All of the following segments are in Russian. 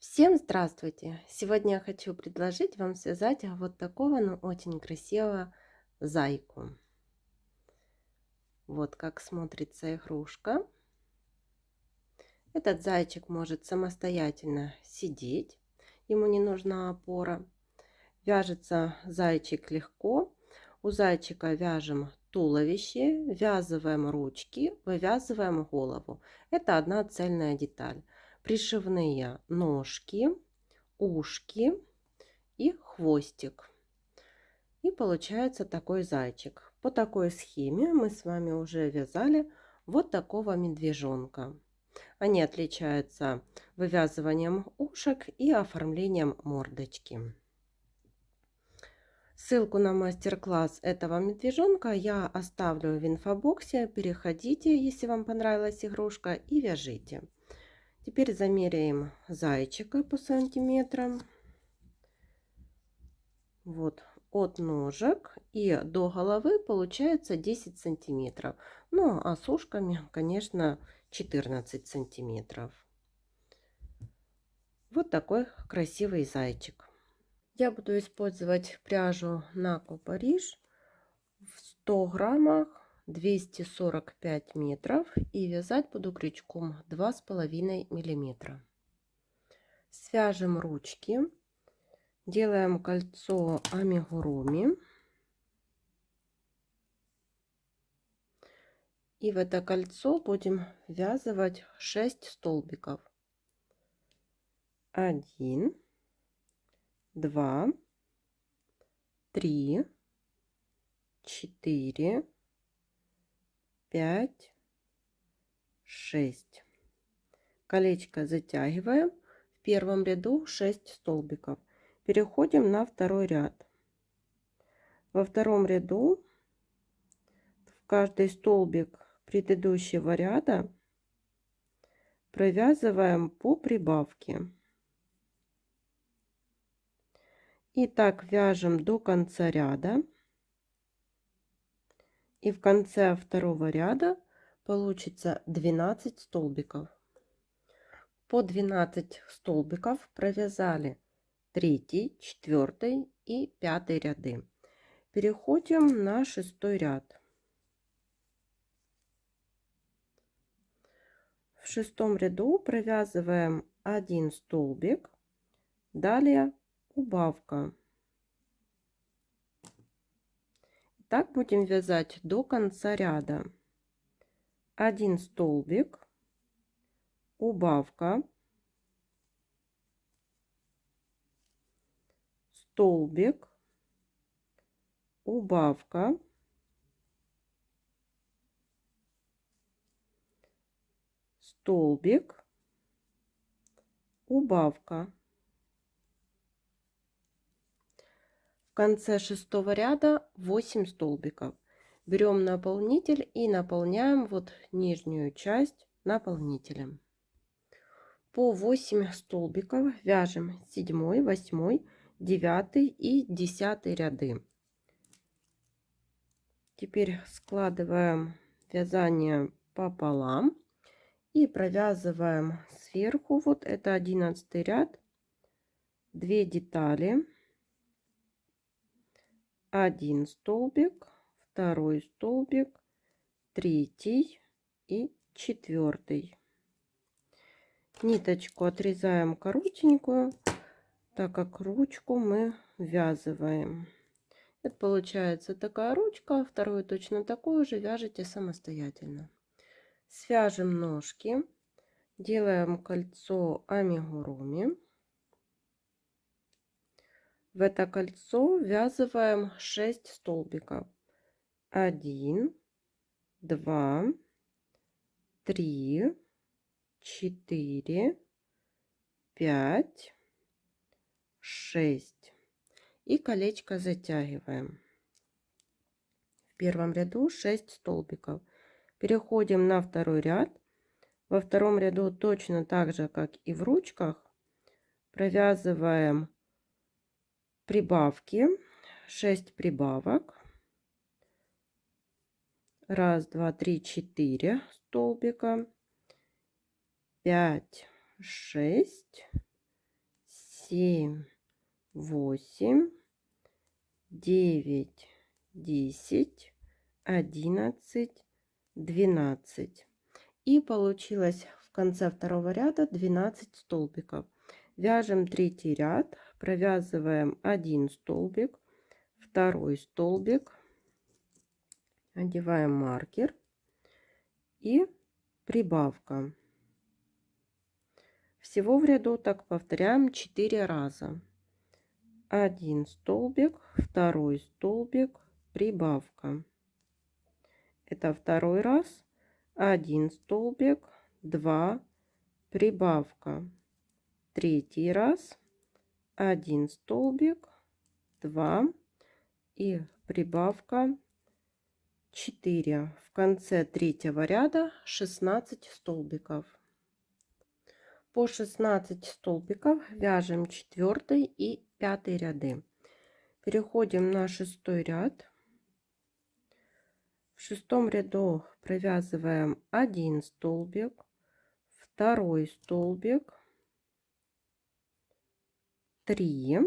Всем здравствуйте! Сегодня я хочу предложить вам связать вот такого, очень красивого зайку. Вот как смотрится игрушка. Этот зайчик может самостоятельно сидеть, ему не нужна опора. Вяжется зайчик легко. У зайчика вяжем туловище, ввязываем ручки, вывязываем голову. Это одна цельная деталь. Пришивные ножки, ушки и хвостик. И получается такой зайчик. По такой схеме мы с вами уже вязали вот такого медвежонка. Они отличаются вывязыванием ушек и оформлением мордочки. Ссылку на мастер-класс этого медвежонка я оставлю в инфобоксе. Переходите, если вам понравилась игрушка, и вяжите. Теперь замеряем зайчика по сантиметрам. Вот от ножек и до головы получается 10 сантиметров. Ну а с ушками, конечно, 14 сантиметров. Вот такой красивый зайчик. Я буду использовать пряжу Нако Париж в 100 граммах 245 метров и вязать буду крючком 2,5 миллиметра. Свяжем ручки, делаем кольцо амигуруми. И в это кольцо будем ввязывать 6 столбиков. 1, 2, 3, 4, 5, 6. Колечко затягиваем. В первом ряду 6 столбиков. Переходим на второй ряд. Во втором ряду в каждый столбик предыдущего ряда провязываем по прибавке. И так вяжем до конца ряда. И в конце второго ряда получится 12 столбиков. По 12 столбиков провязали 3, 4 и 5 ряды. Переходим на 6 ряд. В 6 ряду провязываем 1 столбик, далее убавка. Так будем вязать до конца ряда. 1 столбик, убавка, столбик, убавка, столбик, убавка. В конце 6 ряда 8 столбиков. Берем наполнитель и наполняем вот нижнюю часть наполнителем. По 8 столбиков вяжем 7, 8, 9 и 10 ряды. Теперь складываем вязание пополам и провязываем сверху, вот это 11 ряд, 2 детали, 1 столбик, 2 столбик, 3 и 4. Ниточку отрезаем коротенькую, так как ручку мы ввязываем. Это получается такая ручка, вторую точно такую же вяжете самостоятельно. Свяжем ножки, делаем кольцо амигуруми. В это кольцо ввязываем 6 столбиков. 1, 2, 3, 4, 5, 6. И колечко затягиваем. В первом ряду 6 столбиков. Переходим на второй ряд. Во втором ряду точно так же, как и в ручках, провязываем прибавки, 6 прибавок. 1, 2, 3, 4 столбика, 5, 6 7, 8, 9, 10, 11, 12. И получилось в конце второго ряда 12 столбиков. Вяжем третий ряд, провязываем один столбик, второй столбик, одеваем маркер и прибавка. Всего в ряду так повторяем 4 раза. Один столбик, второй столбик, прибавка. Это второй раз. Один столбик, 2, прибавка. Третий раз. Один столбик, 2 и прибавка 4. В конце третьего ряда 16 столбиков. По 16 столбиков вяжем 4 и 5 ряды. Переходим на 6 ряд. В 6 ряду провязываем один столбик, второй столбик, 3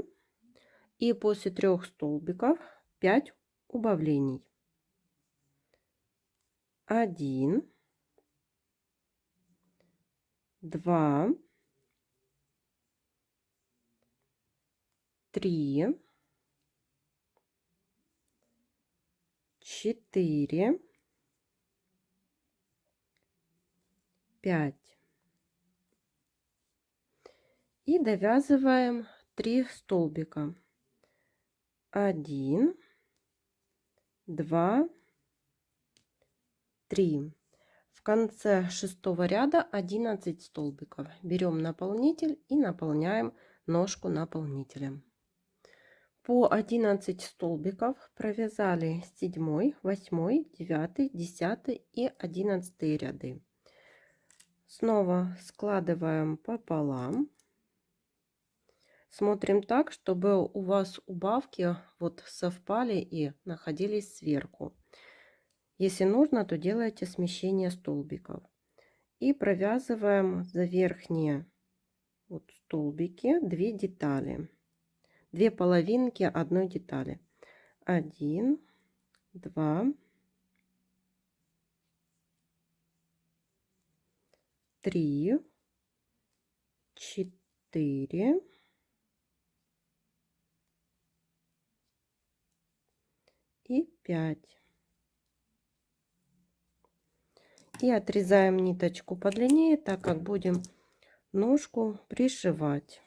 и после 3 столбиков 5 убавлений. 1, 2, 3, 4, 5. И довязываем 3 столбика. 1, 2, 3. В конце 6 ряда 11 столбиков. Берем наполнитель и наполняем ножку наполнителем. По 11 столбиков провязали 7, 8, 9, 10 и 11 ряды. Снова складываем пополам. Смотрим так, чтобы у вас убавки вот совпали и находились сверху. Если нужно, то делайте смещение столбиков. И провязываем за верхние вот столбики 2 детали. 2 половинки одной детали. 1, 2, 3, 4, 5. И отрезаем ниточку подлиннее, так как будем ножку пришивать.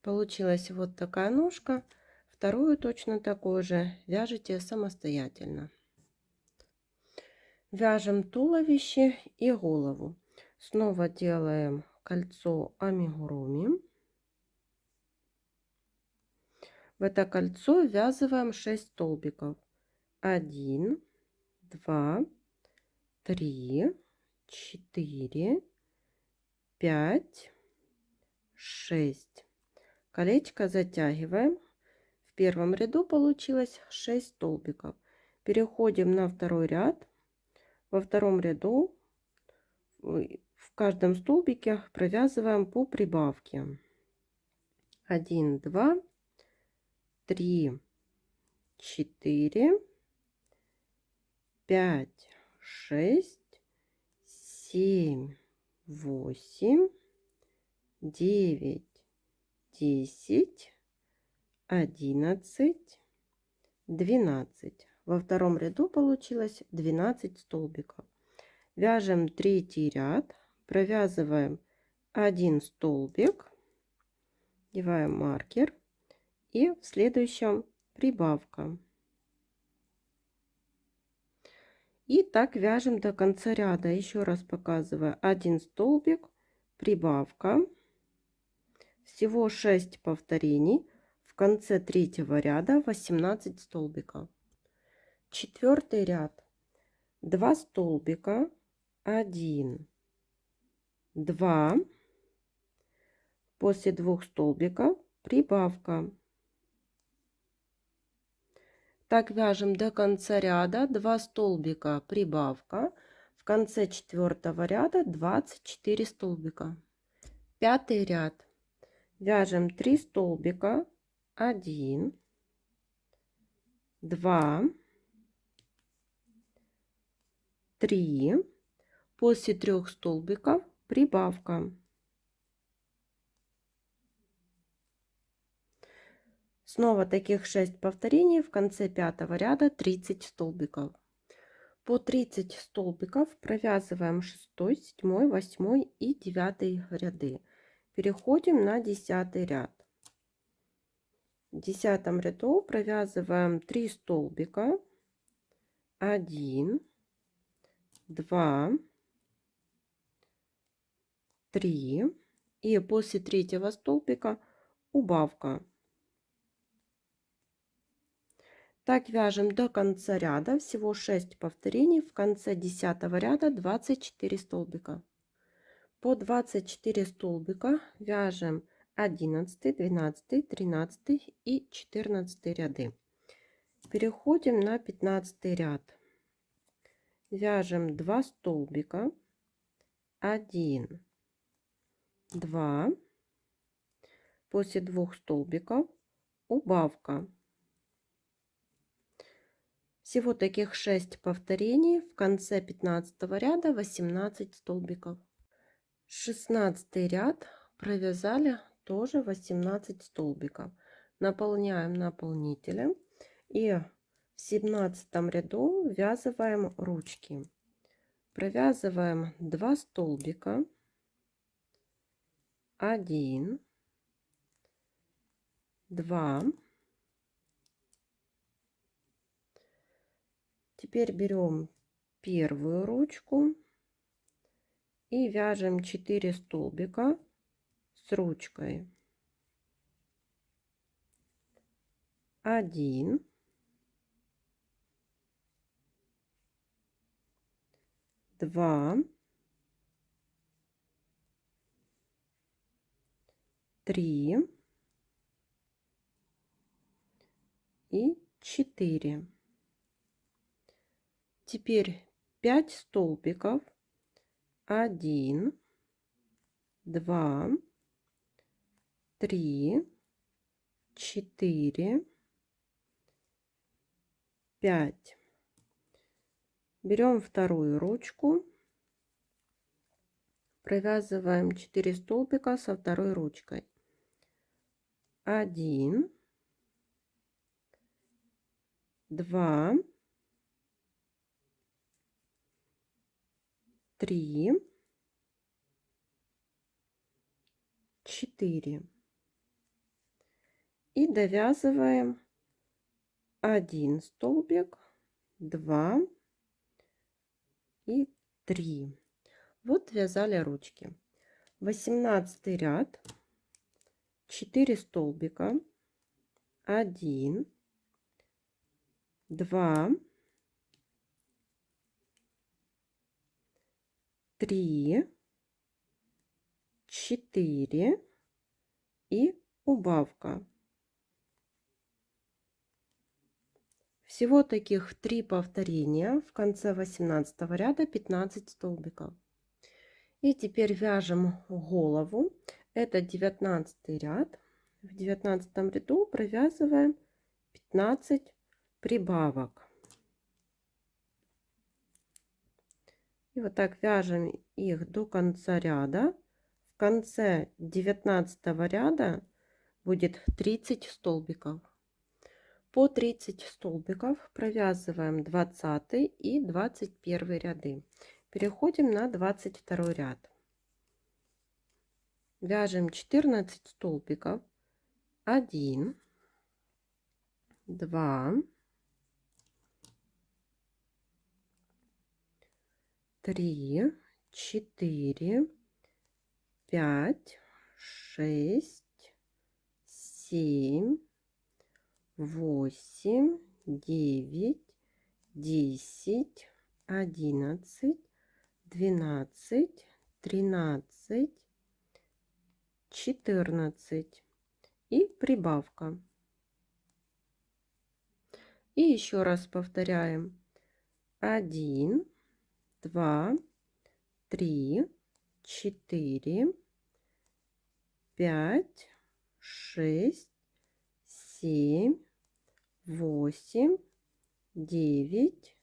Получилась вот такая ножка. Вторую точно такую же вяжите самостоятельно. Вяжем туловище и голову. Снова делаем кольцо амигуруми. В это кольцо ввязываем 6 столбиков. 1, 2, 3, 4, 5, 6. Колечко затягиваем. В первом ряду получилось 6 столбиков. Переходим на второй ряд. Во втором ряду в каждом столбике провязываем по прибавке. 1, 2, 3, 4, 5, 6, 7, 8, 9, 10, 11, 12. Во втором ряду получилось 12 столбиков. Вяжем третий ряд, провязываем один столбик, одеваем маркер и в следующем прибавка. И так вяжем до конца ряда. Еще раз показываю: один столбик, прибавка. Всего 6 повторений. В конце третьего ряда 18 столбиков. Четвертый ряд. 2 столбика, 1, 2. После 2 столбиков прибавка. Так вяжем до конца ряда. 2 столбика, прибавка. В конце четвертого ряда 24 столбика. Пятый ряд. Вяжем 3 столбика, 1, 2, 3. После 3 столбиков прибавка. Снова таких 6 повторений. В конце 5 ряда 30 столбиков. По 30 столбиков провязываем 6, 7, 8 и 9 ряды. Переходим на 10 ряд. В 10 ряду провязываем 3 столбика, 1, 2, 3, и после третьего столбика убавка. Так вяжем до конца ряда, всего 6 повторений. В конце 10 ряда 24 столбика. По 24 столбика вяжем 11, 12, 13 и 14 ряды. Переходим на 15 ряд. Вяжем 2 столбика, 1, 2, после 2 столбиков убавка. Всего таких 6 повторений. В конце 15 ряда 18 столбиков. 16 ряд провязали тоже 18 столбиков. Наполняем наполнителем и в 17 ряду ввязываем ручки. Провязываем 2 столбика, 1, 2. Теперь берем первую ручку и вяжем 4 столбика с ручкой. 1, 2, 3 и 4. Теперь 5 столбиков, 1, 2, 3, 4, 5. Берем вторую ручку, провязываем 4 столбика со второй ручкой. 1, 2, 3, 4. И довязываем 1 столбик, 2 и 3. Вот вязали ручки. 18 ряд, 4 столбика, 1, 2, 3, 4 и убавка. Всего таких 3 повторения. В конце 18 ряда 15 столбиков. И теперь вяжем голову. Это 19 ряд. В 19 ряду провязываем 15 прибавок. И вот так вяжем их до конца ряда. В конце 19 ряда будет 30 столбиков. По 30 столбиков провязываем 20 и 21 ряды. Переходим на 22 ряд. Вяжем 14 столбиков, 1, 2, 3, 4, 5, 6, 7, 8, 9, 10, 11, 12, 13, 14 и прибавка. И еще раз повторяем: 1, 2, 3, 4, 5, 6, 7, 8, 9,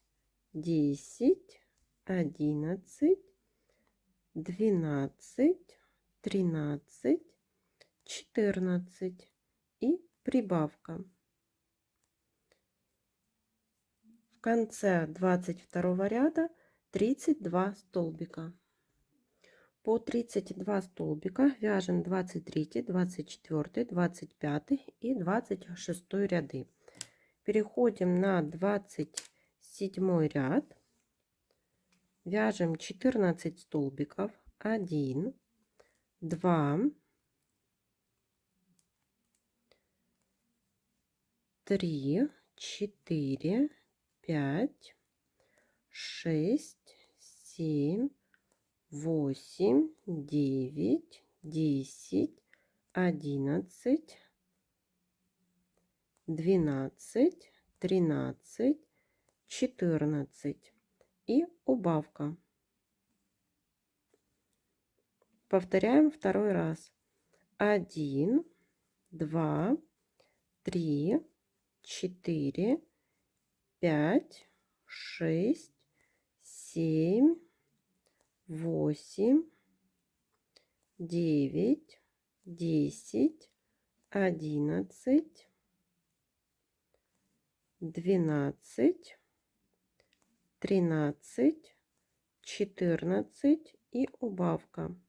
10, 11, 12, 13, 14 и прибавка. В конце 22 ряда 32 столбика. По 32 столбика вяжем 23, 24, 25 и 26 ряды. Переходим на 27 ряд. Вяжем 14 столбиков. 1, 2, 3, 4, 5, 6, 7, 8, 9, 10, 11, 12, 13, 14 и убавка. Повторяем второй раз. 1, 2, 3, 4, 5, 6, 7, 8, 9, 10, 11, 12, 13, 14 и убавка.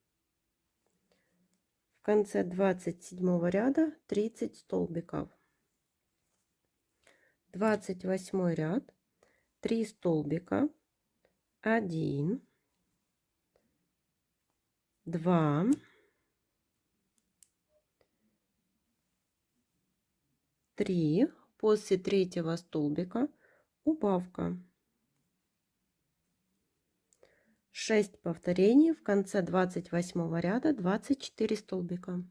В конце 27 ряда 30 столбиков. 28 ряд, 3 столбика, 1, 2, 3, после третьего столбика убавка. 6 повторений, в конце 28 ряда 24 столбика.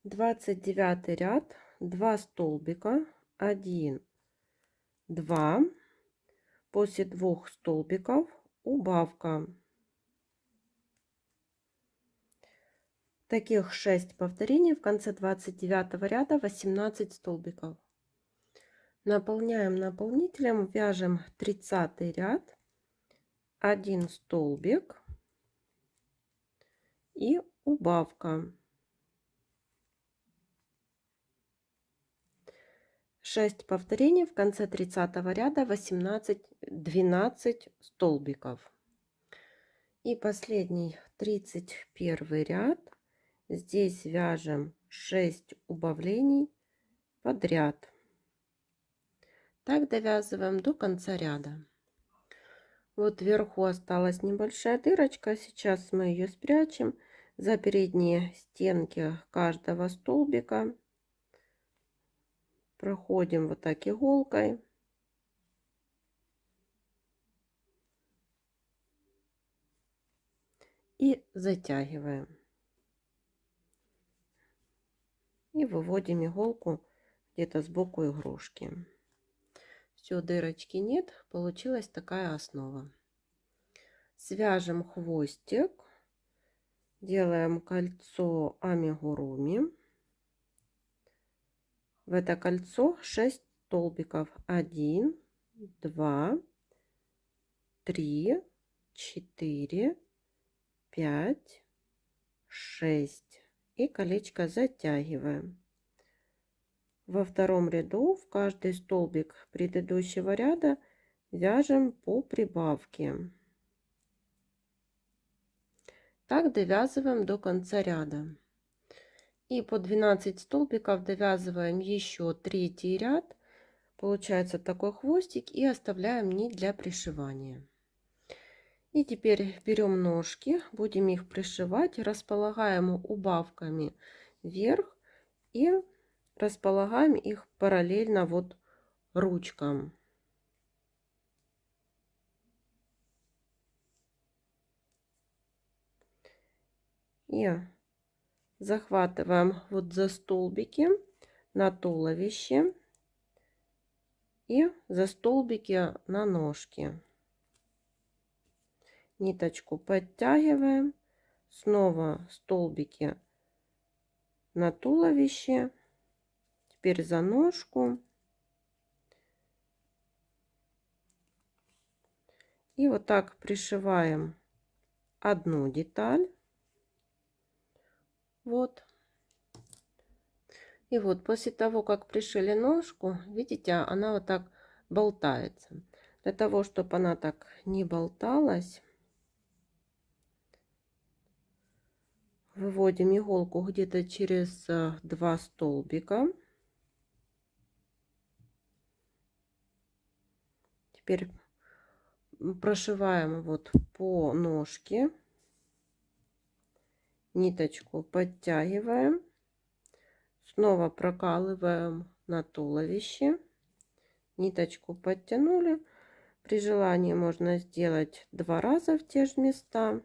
29 ряд, 2 столбика, 1, 2, после 2 столбиков убавка. Таких 6 повторений, в конце 29 ряда 18 столбиков. Наполняем наполнителем, вяжем 30 ряд, 1 столбик и убавка. 6 повторений, в конце 30 ряда 12 столбиков. И последний 31 ряд. Здесь вяжем 6 убавлений подряд. Так довязываем до конца ряда. Вот вверху осталась небольшая дырочка. Сейчас мы ее спрячем за передние стенки каждого столбика. Проходим вот так иголкой. И затягиваем. И выводим иголку где-то сбоку игрушки. Все, дырочки нет, получилась такая основа. Свяжем хвостик, делаем кольцо амигуруми. В это кольцо 6 столбиков. 1, 2, 3, 4, 5, 6. И колечко затягиваем. Во втором ряду в каждый столбик предыдущего ряда вяжем по прибавке. Так довязываем до конца ряда. И по 12 столбиков довязываем еще третий ряд. Получается такой хвостик, и оставляем нить для пришивания. И теперь берем ножки, будем их пришивать, располагаем убавками вверх и располагаем их параллельно вот ручкам. И захватываем вот за столбики на туловище и за столбики на ножки. Ниточку подтягиваем, снова столбики на туловище, теперь за ножку. И вот так пришиваем одну деталь. Вот. И вот после того, как пришили ножку, видите, она вот так болтается. Для того, чтобы она так не болталась, выводим иголку где-то через 2 столбика. Теперь прошиваем вот по ножке, ниточку подтягиваем, снова прокалываем на туловище, ниточку подтянули. При желании можно сделать 2 раза в те же места.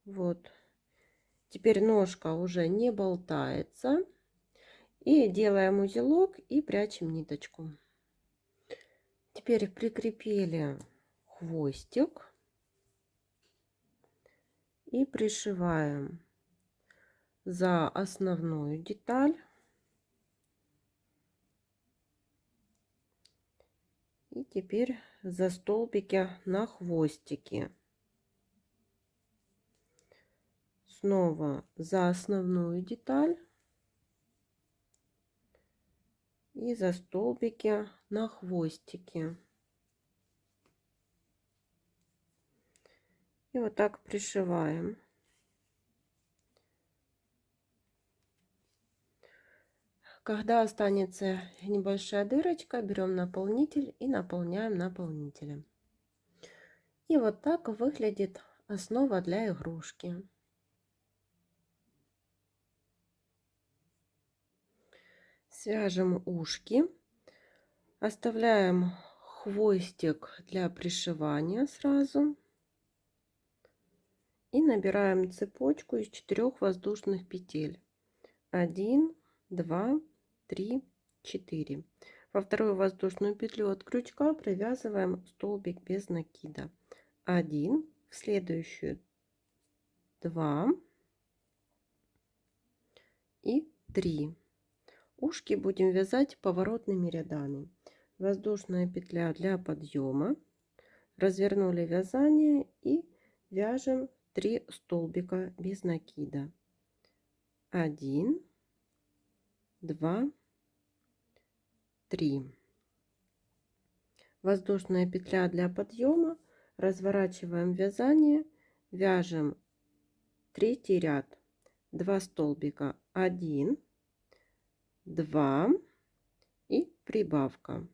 Вот. Теперь ножка уже не болтается. И делаем узелок и прячем ниточку. Теперь прикрепили хвостик и пришиваем за основную деталь. И теперь за столбики на хвостике. Снова за основную деталь и за столбики на хвостике. И вот так пришиваем. Когда останется небольшая дырочка, берем наполнитель и наполняем наполнителем. И вот так выглядит основа для игрушки. Свяжем ушки. Оставляем хвостик для пришивания сразу. И набираем цепочку из 4 воздушных петель. 1, 2, 3, 4. Во вторую воздушную петлю от крючка провязываем столбик без накида. 1, в следующую 2 и 3. Ушки будем вязать поворотными рядами. Воздушная петля для подъема. Развернули вязание и вяжем 3 столбика без накида. 1, 2, 3. Воздушная петля для подъема. Разворачиваем вязание, вяжем 3-й ряд, 2 столбика, 1, 2 и прибавка.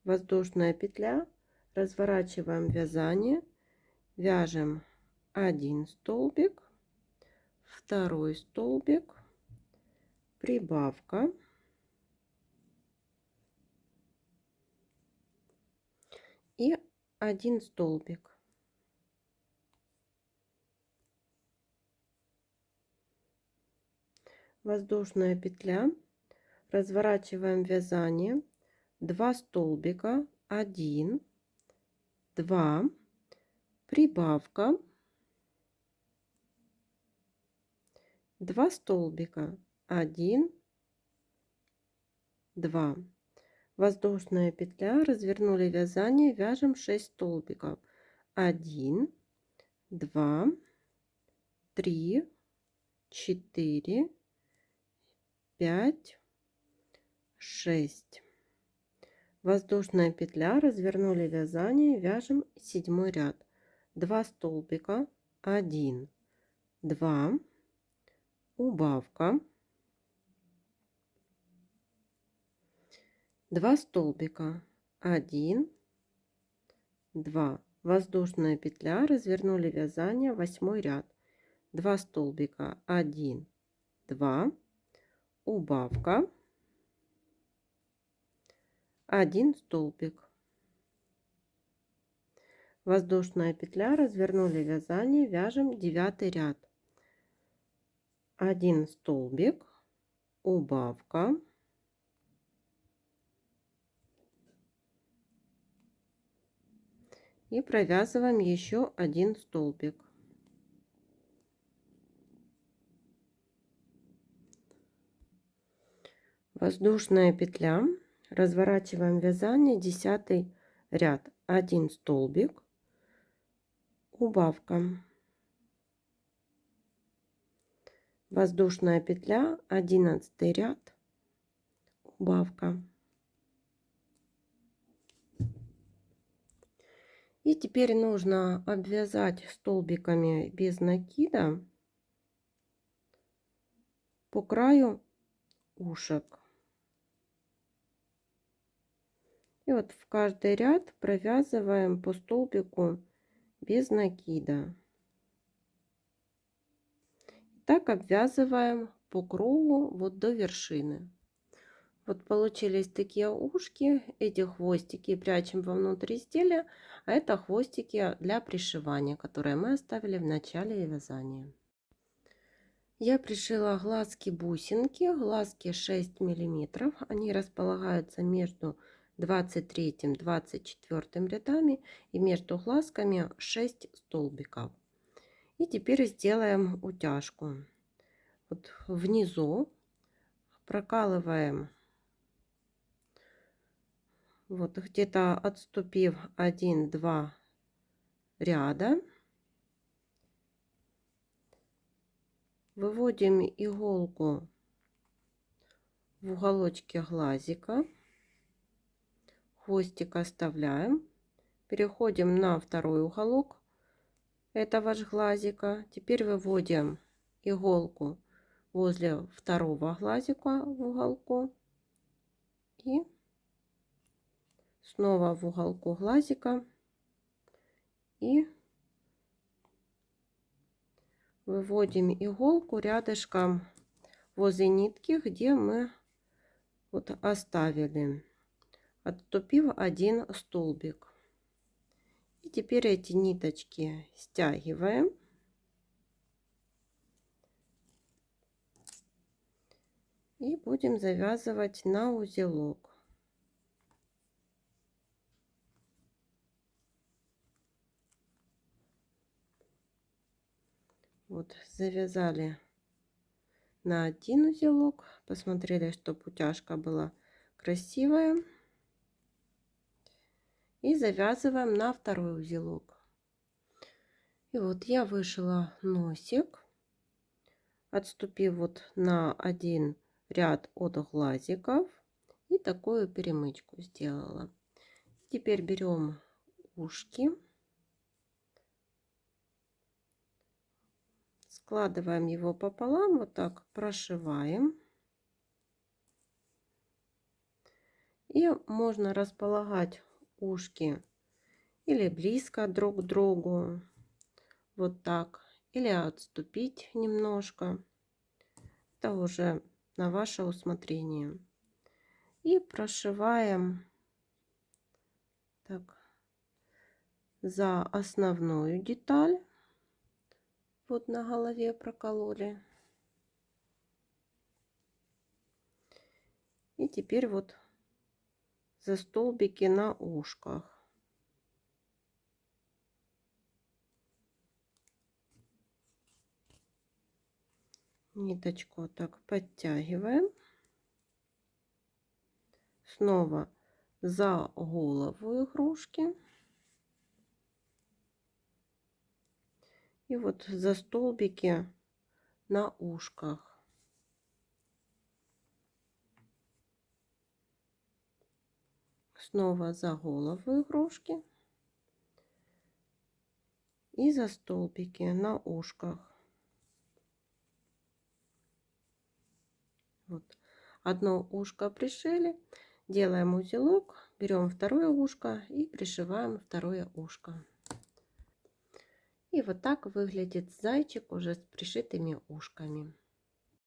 Воздушная петля, разворачиваем вязание, вяжем 1 столбик, 2 столбик, прибавка и 1 столбик. Воздушная петля, разворачиваем вязание, 2 столбика, 1, 2, прибавка, 2 столбика, 1, 2. Воздушная петля, развернули вязание, вяжем 6 столбиков. 1, 2, 3, 4, 5, 6. Воздушная петля, развернули вязание, вяжем 7 ряд. 2 столбика, 1, 2, убавка, 2 столбика, 1, 2. Воздушная петля, развернули вязание, 8 ряд. 2 столбика, 1, 2, убавка, 1 столбик. Воздушная петля, развернули вязание, вяжем 9 ряд. 1 столбик, убавка, 1 провязываем еще 1 столбик. Воздушная петля. Разворачиваем вязание, 10 ряд, 1 столбик, убавка, воздушная петля, 11 ряд, убавка. И теперь нужно обвязать столбиками без накида по краю ушек. И вот в каждый ряд провязываем по столбику без накида. Так обвязываем по кругу вот до вершины. Вот получились такие ушки. Эти хвостики прячем вовнутрь изделия, а это хвостики для пришивания, которые мы оставили в начале вязания. Я пришила глазки-бусинки, глазки 6 миллиметров. Они располагаются между 23-24 рядами, и между глазками 6 столбиков. И теперь сделаем утяжку. Вот внизу прокалываем, вот где-то отступив 1-2 ряда, выводим иголку в уголочке глазика, хвостик оставляем, переходим на второй уголок этого же глазика. Теперь выводим иголку возле второго глазика в уголку и снова в уголку глазика и выводим иголку рядышком возле нитки, где мы вот оставили, отступив 1 столбик. И теперь эти ниточки стягиваем и будем завязывать на узелок. Вот завязали на 1 узелок, посмотрели, чтобы утяжка была красивая, и завязываем на второй узелок. И вот я вышила носик, отступив вот на 1 ряд от глазиков, и такую перемычку сделала. Теперь берем ушки, складываем его пополам, вот так прошиваем. И можно располагать ушки или близко друг к другу, вот так, или отступить немножко. Это уже на ваше усмотрение. И прошиваем так за основную деталь. Вот на голове прокололи. И теперь вот за столбики на ушках. Ниточку так подтягиваем. Снова за голову игрушки. И вот за столбики на ушках. Снова за голову игрушки. И за столбики на ушках. Вот. Одно ушко пришили, делаем узелок, берем второе ушко и пришиваем второе ушко. И вот так выглядит зайчик уже с пришитыми ушками.